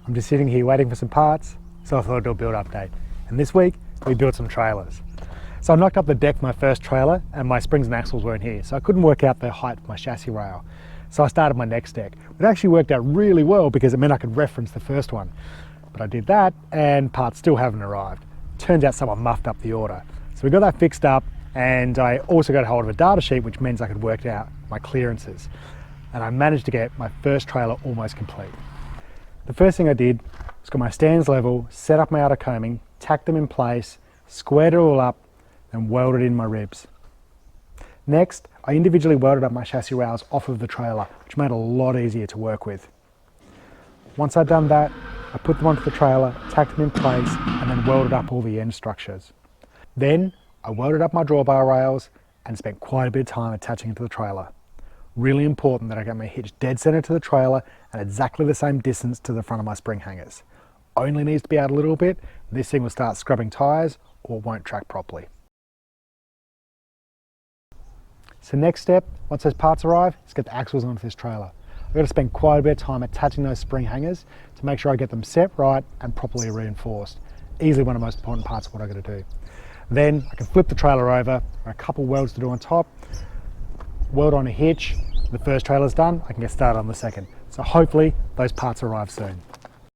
I'm just sitting here waiting for some parts, so I thought I'd do a build update. And this week, we built some trailers. So I knocked up the deck of my first trailer and my springs and axles weren't here, so I couldn't work out the height of my chassis rail. So I started my next deck. It actually worked out really well because it meant I could reference the first one. But I did that and parts still haven't arrived. Turns out someone muffed up the order. So we got that fixed up, and I also got hold of a data sheet which means I could work out my clearances. And I managed to get my first trailer almost complete. The first thing I did was got my stands level, set up my outer coaming, tacked them in place, squared it all up, and welded in my ribs. Next, I individually welded up my chassis rails off of the trailer, which made it a lot easier to work with. Once I'd done that, I put them onto the trailer, tacked them in place, and then welded up all the end structures. Then, I welded up my drawbar rails and spent quite a bit of time attaching it to the trailer. Really important that I get my hitch dead center to the trailer and exactly the same distance to the front of my spring hangers. Only needs to be out a little bit, this thing will start scrubbing tyres or won't track properly. So next step, once those parts arrive, is get the axles onto this trailer. I've got to spend quite a bit of time attaching those spring hangers to make sure I get them set right and properly reinforced. Easily one of the most important parts of what I've got to do. Then I can flip the trailer over, a couple welds to do on top, weld on a hitch. The first trailer's done, I can get started on the second. So hopefully those parts arrive soon.